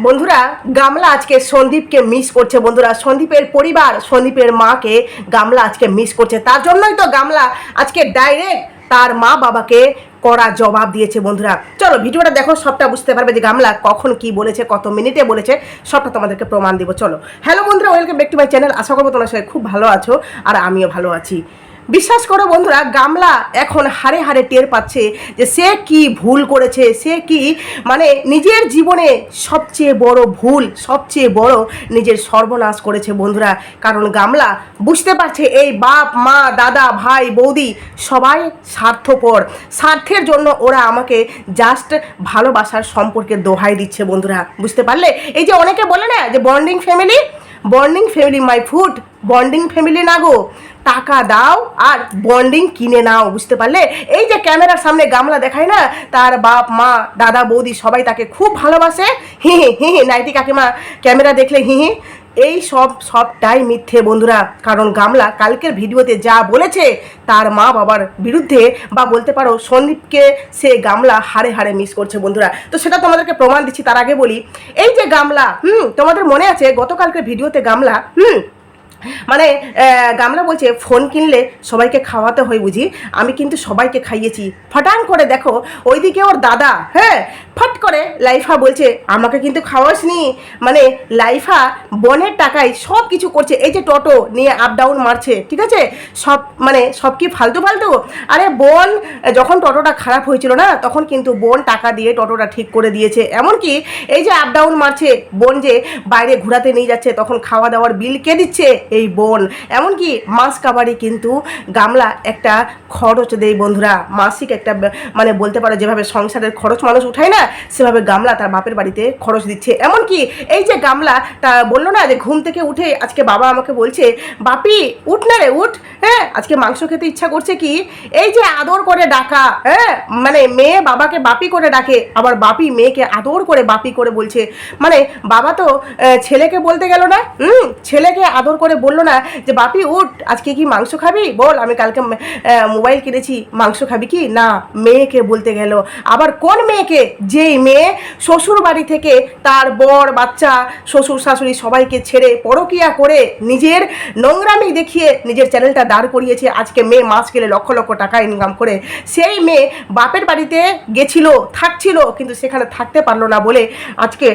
বন্ধুরা গামলা আজকে সন্দীপকে মিস করছে। বন্ধুরা সন্দীপের পরিবার সন্দীপের মাকে গামলা আজকে মিস করছে। তার জন্যই তো গামলা আজকে ডাইরেক্ট তার মা বাবাকে কড়া জবাব দিয়েছে। বন্ধুরা চলো ভিডিওটা দেখো, সবটা বুঝতে পারবে যে গামলা কখন কি বলেছে, কত মিনিটে বলেছে, সবটা তোমাদেরকে প্রমাণ দিব। চলো হ্যালো বন্ধুরা, welcome back to my channel. আশা করবো তোমার সবাই খুব ভালো আছো আর আমিও ভালো আছি। বিশ্বাস করো বন্ধুরা, গামলা এখন হারে হারে টের পাচ্ছে যে সে কি ভুল করেছে, সে কি মানে নিজের জীবনে সবচেয়ে বড় ভুল, সবচেয়ে বড় নিজের সর্বনাশ করেছে। বন্ধুরা কারণ গামলা বুঝতে পারছে এই বাপ মা দাদা ভাই বৌদি সবাই স্বার্থপর, স্বার্থের জন্য ওরা আমাকে জাস্ট ভালোবাসার সম্পর্কে দোহাই দিচ্ছে। বন্ধুরা বুঝতে পারলে, এই যে অনেকে বলে না যে bonding family, bonding family my food, bonding family না গো, টাকা দাও আর বন্ডিং কিনে নাও। বুঝতে পারলে, এই যে ক্যামেরার সামনে গামলা দেখায় না, তার বাপ মা দাদা বৌদি সবাই তাকে খুব ভালোবাসে, হি হি হি হি, নাইটি কাকিমা ক্যামেরা দেখলে হি হি, এই সবটাই মিথ্যে। বন্ধুরা কারণ গামলা কালকের ভিডিওতে যা বলেছে তার মা বাবার বিরুদ্ধে, বা বলতে পারো সন্দীপকে সে গামলা হারে হারে মিস করছে। বন্ধুরা তো সেটা তোমাদেরকে প্রমাণ দিচ্ছি। তার আগে বলি, এই যে গামলা তোমাদের মনে আছে গতকালকের ভিডিওতে গামলা মানে গামলা বলছে ফোন কিনলে সবাইকে খাওয়াতে হয় বুঝি, আমি কিন্তু সবাইকে খাইয়েছি। ফটাং করে দেখো ওইদিকে ওর দাদা, হ্যাঁ, ফট করে লাইফা বলছে আমাকে কিন্তু খাওয়াসনি। মানে লাইফা বোনের টাকায় সব কিছু করছে, এই যে টোটো নিয়ে আপ ডাউন মারছে, ঠিক আছে, সব মানে সব কি ফালতু ফালতু। আরে বোন যখন টোটোটা খারাপ হয়েছিল না, তখন কিন্তু বোন টাকা দিয়ে টোটোটা ঠিক করে দিয়েছে। এমনকি এই যে আপ ডাউন মারছে, বোন যে বাইরে ঘোরাতে নিয়ে যাচ্ছে, তখন খাওয়া দাওয়ার বিল কে দিচ্ছে? এই বোন। এমনকি মাস কাবারি কিন্তু গামলা একটা খরচ দেয়। বন্ধুরা মাসিক একটা মানে বলতে পারো যেভাবে সংসারের খরচ মানুষ উঠায় না, সেভাবে গামলা তার বাপের বাড়িতে খরচ দিচ্ছে। এমনকি এই যে গামলা তা বললো না যে ঘুম থেকে উঠে আজকে বাবা আমাকে বলছে বাপি উঠ না রে উঠ, হ্যাঁ আজকে মাংস খেতে ইচ্ছা করছে, কি এই যে আদর করে ডাকা, হ্যাঁ মানে মেয়ে বাবাকে বাপি করে ডাকে, আবার বাপি মেয়েকে আদর করে বাপি করে বলছে। মানে বাবা তো ছেলেকে বলতে গেল না, ছেলেকে আদর করে বললো না যে বাপি উঠ আজকে কি মাংস খাবি, বল আমি কালকে মোবাইল কিনেছি মাংস খাবি কি, না মেয়েকে বলতে গেল। আবার কোন মেয়েকে? যেই মেয়ে শ্বশুর বাড়ি থেকে তার বর বাচ্চা শ্বশুর শাশুড়ি সবাইকে ছেড়ে পরকিয়া করে নিজের নোংরামি দেখিয়ে নিজের চ্যানেলটা দাঁড় করিয়েছে, আজকে মেয়ে মাস গেলে লক্ষ লক্ষ টাকা ইনকাম করে, সেই মেয়ে বাপের বাড়িতে গেছিল থাকছিল, কিন্তু সেখানে থাকতে পারলো না বলে আজকে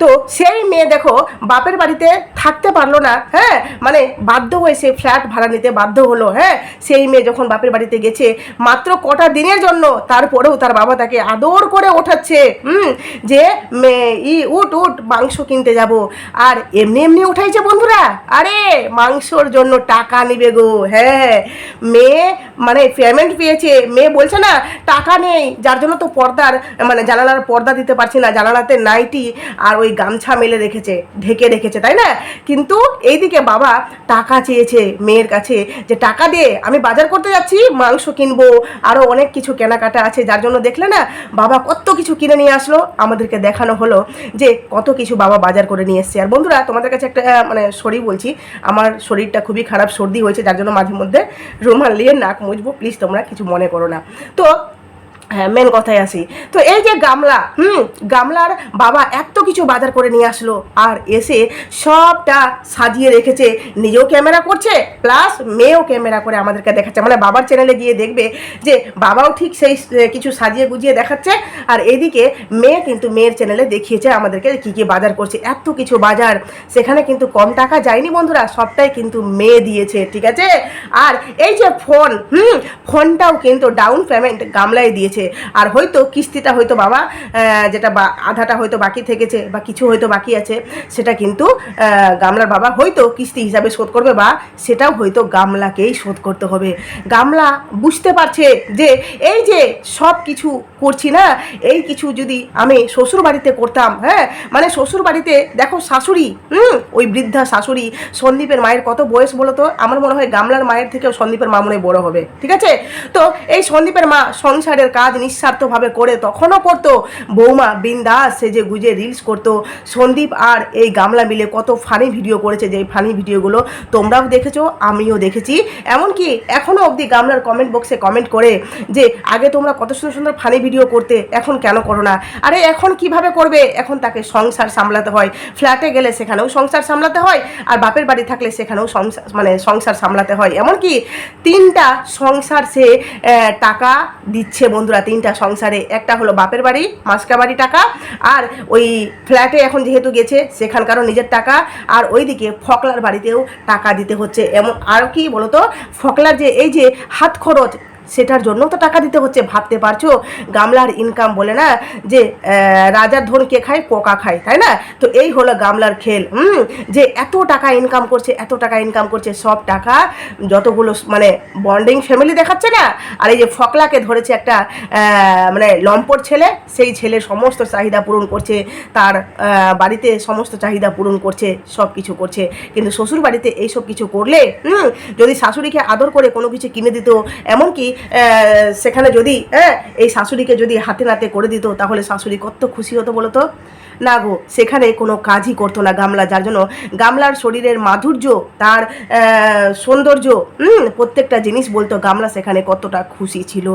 তো সেই মেয়ে দেখো বাপের বাড়িতে থাকতে পারলো না, হ্যাঁ মানে বাধ্য হয়ে সে ফ্ল্যাট ভাড়া নিতে বাধ্য হলো। হ্যাঁ সেই মেয়ে যখন বাপের বাড়িতে গেছে মাত্র কটা দিনের জন্য, তারপরেও তার বাবা তাকে আদর করে ওঠাচ্ছে, যে উঠ উঠ মাংস কিনতে যাব। আর এমনি এমনি উঠাইছে বন্ধুরা, আরে মাংসর জন্য টাকা নিবে গো। হ্যাঁ মেয়ে মানে পেমেন্ট পেয়েছে, মেয়ে বলছে না টাকা নেই, যার জন্য তো পর্দার মানে জানালার পর্দা দিতে পারছি না, জানালাতে নাইটি আর ওই গামছা মেলে রেখেছে, ঢেকে রেখেছে, তাই না? কিন্তু এইদিকে বাবা টাকা চেয়েছে মেয়ের কাছে যে টাকা দিয়ে আমি বাজার করতে যাচ্ছি, মাংস কিনবো, আরও অনেক কিছু কেনাকাটা আছে, যার জন্য দেখলে না বাবা কত কিছু কিনে নিয়ে আসলো, আমাদেরকে দেখানো হলো যে কত কিছু বাবা বাজার করে নিয়ে এসছে। আর বন্ধুরা তোমাদের কাছে একটা মানে সরি বলছি, আমার শরীরটা খুবই খারাপ, সর্দি হয়েছে, যার জন্য মাঝে মধ্যে রুমাল নিয়ে নাক মুছবো, প্লিজ তোমরা কিছু মনে করো না। তো হ্যাঁ মেন কথায় আসি। তো এই যে গামলা, গামলার বাবা এত কিছু বাজার করে নিয়ে আসলো, আর এসে সবটা সাজিয়ে রেখেছে, নিজেও ক্যামেরা করছে প্লাস মেয়েও ক্যামেরা করে আমাদেরকে দেখাচ্ছে। মানে বাবার চ্যানেলে গিয়ে দেখবে যে বাবাও ঠিক সেই কিছু সাজিয়ে গুজিয়ে দেখাচ্ছে, আর এদিকে মেয়ে কিন্তু মেয়ের চ্যানেলে দেখিয়েছে আমাদেরকে কী কী বাজার করছে। এত কিছু বাজার, সেখানে কিন্তু কম টাকা যায়নি বন্ধুরা, সবটাই কিন্তু মেয়ে দিয়েছে, ঠিক আছে। আর এই যে ফোন, ফোনটাও কিন্তু ডাউন পেমেন্ট গামলাই দিয়েছে। আর হয়তো কিস্তিটা হয়তো বাবা যেটা আধাটা হয়তো বাকি থেকেছে বা কিছু হয়তো বাকি আছে, সেটা কিন্তু গামলার বাবা হয়তো কিস্তি হিসাবে শোধ করবে, বা সেটাও হয়তো গামলাকেই শোধ করতে হবে। গামলা বুঝতে পারছে যে এই যে সব কিছু করছি না, এই কিছু যদি আমি শ্বশুর বাড়িতে করতাম, হ্যাঁ মানে শ্বশুর বাড়িতে দেখো শাশুড়ি, ওই বৃদ্ধা শাশুড়ি, সন্দীপের মায়ের কত বয়স বলো তো? আমার মনে হয় গামলার মায়ের থেকেও সন্দীপের মা মনে বড় হবে, ঠিক আছে। তো এই সন্দীপের মা সংসারের কাজ কাজ নিঃস্বার্থভাবে করে তখনও করতো। বৌমা বিন্দাস সেজে গুজে রিলস করতো। সন্দীপ আর এই গামলা মিলে কত ফানি ভিডিও করেছে, যে ফানি ভিডিওগুলো তোমরাও দেখেছো, আমিও দেখেছি। এমনকি এখনও অবধি গামলার কমেন্ট বক্সে কমেন্ট করে যে আগে তোমরা কত সুন্দর সুন্দর ফানি ভিডিও করতে, এখন কেন করো না? আরে এখন কিভাবে করবে? এখন তাকে সংসার সামলাতে হয়, ফ্ল্যাটে গেলে সেখানেও সংসার সামলাতে হয়, আর বাপের বাড়ি থাকলে সেখানেও সংসার সামলাতে হয়। এমনকি 3টা সংসার সে টাকা দিচ্ছে বন্ধুরা, 3টা সংসারে। একটা হলো বাপের বাড়ি মাসকা বাড়ি টাকা, আর ওই ফ্ল্যাটে এখন যেহেতু গেছে সেখানকারও নিজের টাকা, আর ওইদিকে ফকলার বাড়িতেও টাকা দিতে হচ্ছে। এমন আর কি বলতো, ফকলার যে এই যে হাত খরচ সেটার জন্য তো টাকা দিতে হচ্ছে। ভাবতে পারছো গামলার ইনকাম? বলে না যে রাজার ধন কে খায়, পোকা খায়, তাই না? তো এই হলো গামলার খেল। যে এত টাকা ইনকাম করছে, এত টাকা ইনকাম করছে, সব টাকা যতগুলো মানে বন্ডিং ফ্যামিলি দেখাচ্ছে না, আর এই যে ফকলাকে ধরেছে একটা মানে লম্পট ছেলে, সেই ছেলের সমস্ত চাহিদা পূরণ করছে, তার বাড়িতে সমস্ত চাহিদা পূরণ করছে, সব কিছু করছে। কিন্তু শ্বশুর বাড়িতে এইসব কিছু করলে যদি শাশুড়িকে আদর করে কোনো কিছু কিনে দিত, এমনকি সেখানে যদি এই শাশুড়িকে যদি হাতে নাতে করে দিত, তাহলে শাশুড়ি কত খুশি হতো বলো তো? না গো, সেখানে কোনো কাজই করতো না গামলা। যার জন্য গামলার শরীরের মাধুর্য, তার সৌন্দর্য, প্রত্যেকটা জিনিস বলতো গামলা সেখানে কতটা খুশি ছিল।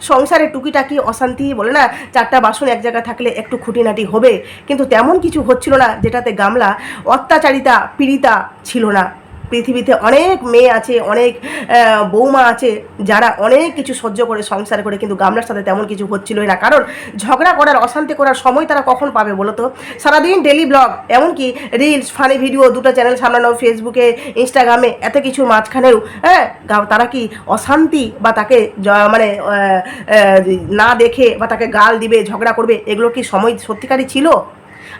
সংসারে টুকিটাকি অশান্তি বলে না, 4টা বাসন এক জায়গায় থাকলে একটু খুঁটিনাটি হবে, কিন্তু তেমন কিছু হচ্ছিল না যেটাতে গামলা অত্যাচারিতা পীড়িতা ছিল না। পৃথিবীতে অনেক মেয়ে আছে, অনেক বৌমা আছে যারা অনেক কিছু সহ্য করে সংসার করে, কিন্তু গামলার সাথে তেমন কিছু হচ্ছিলই না। কারণ ঝগড়া করার, অশান্তি করার সময় তারা কখন পাবে বলো তো? সারাদিন ডেলি ব্লগ, এমনকি রিলস, ফানি ভিডিও, 2টা চ্যানেল সামলানো, ফেসবুকে, ইনস্টাগ্রামে, এত কিছুর মাঝখানেও তারা কি অশান্তি বা তাকে মানে না দেখে বা তাকে গাল দিবে, ঝগড়া করবে, এগুলো কি সময় সত্যিকারই ছিল?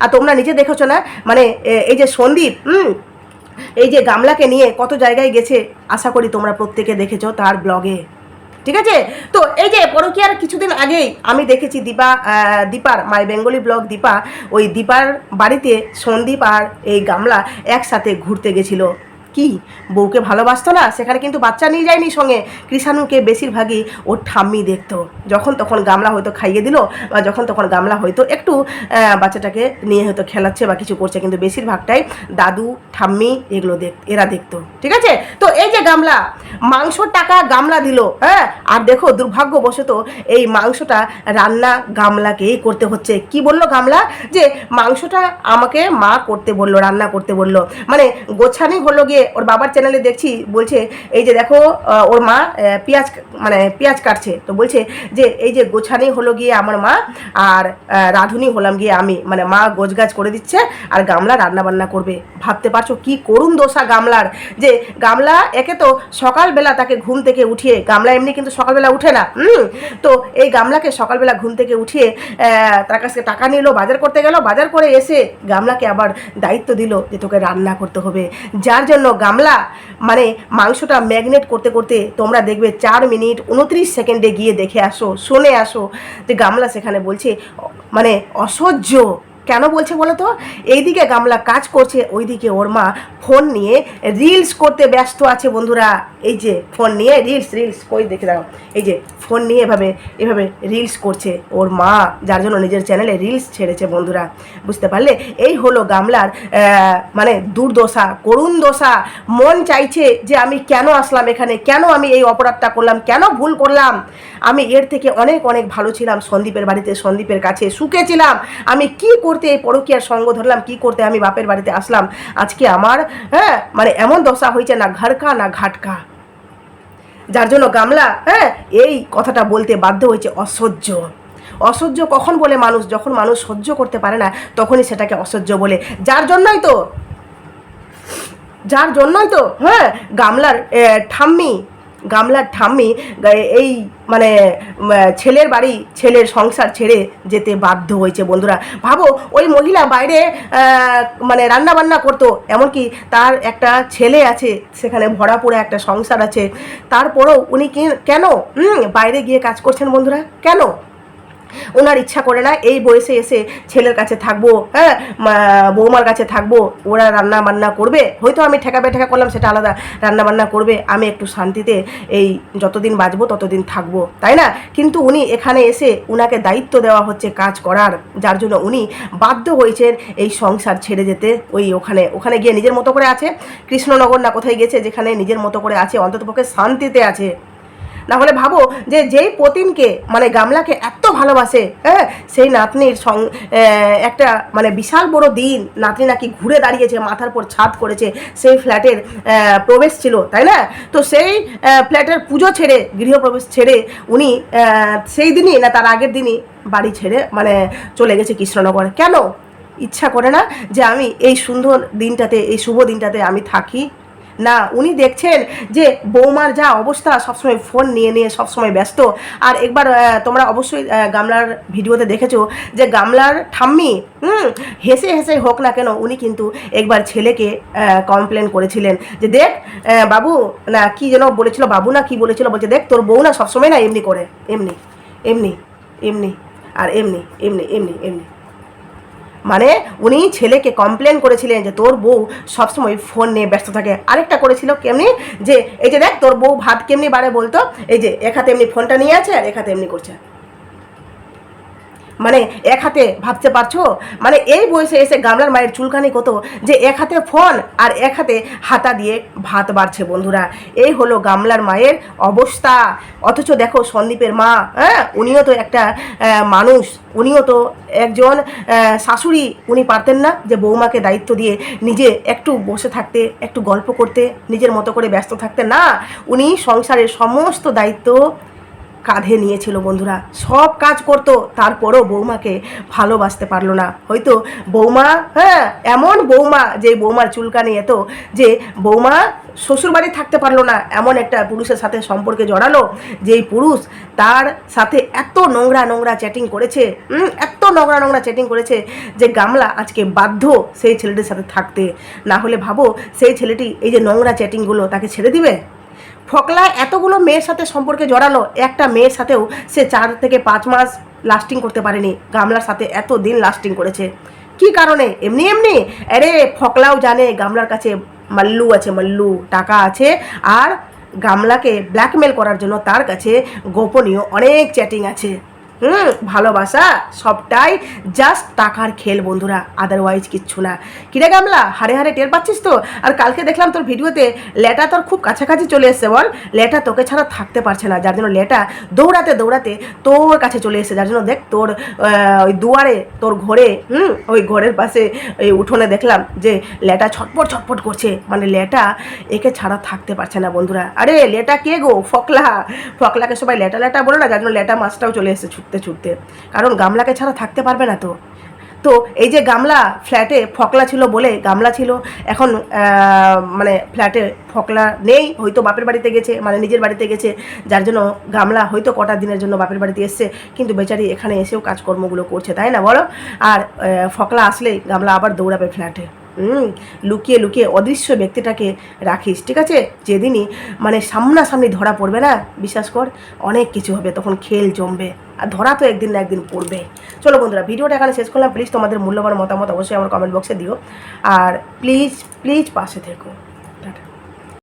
আর তোমরা নিজে দেখেছো না, মানে এই যে সন্দীপ এই যে গামলাকে নিয়ে কত জায়গায় গেছে, আশা করি তোমরা প্রত্যেকে দেখেছো তার ব্লগে, ঠিক আছে? তো এই যে পরকীয়ার কিছুদিন আগেই আমি দেখেছি দীপার মাই বেঙ্গলি ব্লগ দীপা, ওই দীপার বাড়িতে সন্দীপ আর এই গামলা একসাথে ঘুরতে গেছিল। কি বউকে ভালোবাসতো না? সেখানে কিন্তু বাচ্চা নিয়ে যায়নি সঙ্গে। কৃষাণুকে বেশিরভাগই ওর ঠাম্মি দেখতো, যখন তখন গামলা হয়তো খাইয়ে দিল, বা যখন তখন গামলা হয়তো একটু বাচ্চাটাকে নিয়ে হয়তো খেলাচ্ছে বা কিছু করছে, কিন্তু বেশিরভাগটাই দাদু ঠাম্মি এরা দেখতো, ঠিক আছে? তো এই যে গামলা মাংসর টাকা গামলা দিল, আর দেখো দুর্ভাগ্যবশত এই মাংসটা রান্না গামলাকেই করতে হচ্ছে। কি বললো গামলা? যে মাংসটা আমাকে মা করতে বললো, রান্না করতে বললো। মানে গোছানি হলো গিয়ে ওর বাবার চ্যানেলে দেখছি, বলছে এই যে দেখো ওর মা পেঁয়াজ কাটছে, তো বলছে যে এই যে গোছানি হলো গিয়ে আমার মা, আর রাঁধুনি হলাম গিয়ে আমি, মানে মা গোছগাছ করে দিচ্ছে আর গামলা রান্না বান্না করবে। ভাবতে পারছো কি করুণ দশা গামলার? যে গামলা একে তো সকালবেলা তাকে ঘুম থেকে উঠিয়ে, গামলা এমনি কিন্তু সকালবেলা উঠে না, তো এই গামলাকে সকালবেলা ঘুম থেকে উঠিয়ে তার কাছে টাকা নিল, বাজার করতে গেল, বাজার করে এসে গামলাকে আবার দায়িত্ব দিল যে তোকে রান্না করতে হবে। যার জন্য গামলা মানে মাংসটা ম্যাগনেট করতে করতে তোমরা দেখবে 4 মিনিট 29 সেকেন্ডে গিয়ে দেখে আসো, শুনে আসো যে গামলা সেখানে বলছে মানে অসহ্য। কেন বলছে বলো তো? এইদিকে গামলা কাজ করছে, ওইদিকে ওর মা ফোন নিয়ে রিলস করতে ব্যস্ত আছে বন্ধুরা। এই যে ফোন নিয়ে রিলস কই দেখে দাও, এই যে ফোন নিয়ে এভাবে রিলস করছে ওর মা, যার জন্য নিজের চ্যানেলে রিলস ছেড়েছে বন্ধুরা। বুঝতে পারলে? এই হলো গামলার মানে দুর্দশা, করুণ দশা। মন চাইছে যে আমি কেন আসলাম এখানে, কেন আমি এই অপরাধটা করলাম, কেন ভুল করলাম? আমি এর থেকে অনেক অনেক ভালো ছিলাম সন্দীপের বাড়িতে, সন্দীপের কাছে সুখে ছিলাম। আমি কি করতে এই পরকীয়ার সঙ্গ ধরলাম, কি করতে আমি বাপের বাড়িতে আসলাম? আজকে আমার মানে এমন দশা হয়েছে, না ঘাড়কা না ঘাটকা। যার জন্য গামলা এই কথাটা বলতে বাধ্য হয়েছে। অসহ্য কখন বলে মানুষ? যখন মানুষ সহ্য করতে পারে না, তখনই সেটাকে অসহ্য বলে। যার জন্যই তো গামলার ঠাম্মি এই মানে ছেলের বাড়ি, ছেলের সংসার ছেড়ে যেতে বাধ্য হয়েছে বন্ধুরা। ভাবো, ওই মহিলা বাইরে মানে রান্না বান্না করতো, এমনকি তার একটা ছেলে আছে, সেখানে ভরা পড়ে একটা সংসার আছে, তারপরেও উনি কেন বাইরে গিয়ে কাজ করছেন বন্ধুরা? কেন? ওনার ইচ্ছা করে না এই বয়সে এসে ছেলের কাছে থাকবো, হ্যাঁ, বৌমার কাছে থাকবো, ওরা রান্না বান্না করবে, হয়তো আমি ঠেকা বেঠেকা করলাম সেটা আলাদা, রান্না বান্না করবে, আমি একটু শান্তিতে এই যতদিন বাঁচবো ততদিন থাকবো, তাই না? কিন্তু উনি এখানে এসে উনাকে দায়িত্ব দেওয়া হচ্ছে কাজ করার, যার জন্য উনি বাধ্য হয়েছেন এই সংসার ছেড়ে যেতে। ওখানে গিয়ে নিজের মতো করে আছে, কৃষ্ণনগর না কোথায় গেছে, যেখানে নিজের মতো করে আছে, অন্ততপক্ষে শান্তিতে আছে। না হলে ভাবো যে যেই পতিনকে মানে গামলাকে এত ভালোবাসে, হ্যাঁ, সেই নাতনির একটা মানে বিশাল বড় দিন, নাতনি নাকি ঘুরে দাঁড়িয়েছে, মাথার পর ছাদ করেছে, সেই ফ্ল্যাটের প্রবেশ ছিল, তাই না? তো সেই ফ্ল্যাটের পুজো ছেড়ে, গৃহপ্রবেশ ছেড়ে উনি সেই দিনই না তার আগের দিনই বাড়ি ছেড়ে মানে চলে গেছে কৃষ্ণনগর। কেন? ইচ্ছা করে না যে আমি এই সুন্দর দিনটাতে, এই শুভ দিনটাতে আমি থাকি? না, উনি দেখছেন যে বৌমার যা অবস্থা, সবসময় ফোন নিয়ে নিয়ে সবসময় ব্যস্ত। আর একবার তোমরা অবশ্যই গামলার ভিডিওতে দেখেছো যে গামলার ঠাম্মি হেসে হেসে হোক না কেন উনি কিন্তু একবার ছেলেকে কমপ্লেন করেছিলেন যে দেখ বাবু, না কি যেন বলেছিল, বাবু না কি বলেছিল, বলছে দেখ তোর বউ না সবসময় না এমনি করে, এমনি এমনি এমনি আর এমনি এমনি এমনি এমনি। মানে উনি ছেলেকে কমপ্লেন করেছিলেন যে তোর বউ সবসময় ফোন নিয়ে ব্যস্ত থাকে। আরেকটা করেছিল কেমনি, যে এই যে দেখ তোর বউ ভাত কেমনি বাড়ে বলতো, এই যে এক হাতে এমনি ফোনটা নিয়ে আছে আর এক হাতে এমনি করছে, মানে এক হাতে, ভাবতে পারছো? মানে এই বয়সে এসে গামলার মায়ের চুলকানি কত, যে এক হাতে ফোন আর এক হাতে হাতা দিয়ে ভাত বাড়ছে। বন্ধুরা, এই হলো গামলার মায়ের অবস্থা। অথচ দেখো সন্দীপের মা, হ্যাঁ, উনিও তো একটা মানুষ, উনিও তো একজন শাশুড়ি। উনি পারতেন না যে বৌমাকে দায়িত্ব দিয়ে নিজে একটু বসে থাকতে, একটু গল্প করতে, নিজের মতো করে ব্যস্ত থাকতে? না, উনি সংসারের সমস্ত দায়িত্ব কাঁধে নিয়েছিল। বন্ধুরা, সব কাজ করতো, তারপরও বৌমাকে ভালোবাসতে পারলো না। হয়তো বৌমা, হ্যাঁ, এমন বৌমা যে বৌমার চুলকানি এত যে বৌমা শ্বশুরবাড়ি থাকতে পারলো না, এমন একটা পুরুষের সাথে সম্পর্কে জড়ালো যেই পুরুষ তার সাথে এত নোংরা নোংরা চ্যাটিং করেছে, এত নোংরা নোংরা চ্যাটিং করেছে যে গামলা আজকে বাধ্য সেই ছেলেটির সাথে থাকতে। না হলে ভাবো সেই ছেলেটি এই যে নোংরা চ্যাটিংগুলো তাকে ছেড়ে দিবে? ফকলা এতগুলো মেয়ের সাথে সম্পর্কে জড়ানো, একটা মেয়ের সাথেও সে 4 থেকে 5 মাস লাস্টিং করতে পারেনি, গামলার সাথে এত দিন লাস্টিং করেছে। কি কারণে? এমনি এমনি? আরে ফকলাও জানে গামলার কাছে মাল্লু আছে, মাল্লু টাকা আছে, আর গামলাকে ব্ল্যাকমেল করার জন্য তার কাছে গোপনীয় অনেক চ্যাটিং আছে। ভালোবাসা সবটাই জাস্ট টাকার খেল বন্ধুরা, আদারওয়াইজ কিচ্ছু না। কিরে গামলা, হারে হারে টের পাচ্ছিস তো? আর কালকে দেখলাম তোর ভিডিওতে লেটা তোর খুব কাছাকাছি চলে এসছে, বল লেটা তোকে ছাড়া থাকতে পারছে না, যার জন্য লেটা দৌড়াতে দৌড়াতে তোর কাছে চলে এসেছে। যার জন্য দেখ তোর ওই দুয়ারে, তোর ঘরে, ওই ঘরের পাশে ওই উঠোনে দেখলাম যে লেটা ছটপট ছটপট করছে, মানে লেটা একে ছাড়া থাকতে পারছে না। বন্ধুরা, আরে লেটা কে গো? ফকলা। ফকলাকে সবাই লেটা লেটা বলে না, যার জন্য লেটা মাছটাও চলে এসেছে ছুটতে ছুটতে, কারণ গামলাকে ছাড়া থাকতে পারবে না। তো এই যে গামলা ফ্ল্যাটে ফকলা ছিল বলে গামলা ছিল, এখন মানে ফ্ল্যাটে ফকলা নেই, হয়তো বাপের বাড়িতে গেছে, মানে নিজের বাড়িতে গেছে, যার জন্য গামলা হয়তো কটা দিনের জন্য বাপের বাড়িতে এসছে, কিন্তু বেচারি এখানে এসেও কাজকর্মগুলো করছে, তাই না বলো? আর ফকলা আসলেই গামলা আবার দৌড়াবে ফ্ল্যাটে। লুকিয়ে লুকিয়ে অদৃশ্য ব্যক্তিটাকে রাখিস, ঠিক আছে? যেদিনই মানে সামনাসামনি ধরা পড়বে না, বিশ্বাস কর অনেক কিছু হবে, তখন খেল জমবে, আর ধরা তো একদিন না একদিন পড়বে। চলো বন্ধুরা, ভিডিওটা এখানে শেষ করলাম। প্লিজ তোমাদের মূল্যবান মতামত অবশ্যই আমার কমেন্ট বক্সে দিও, আর প্লিজ প্লিজ পাশে থেকো।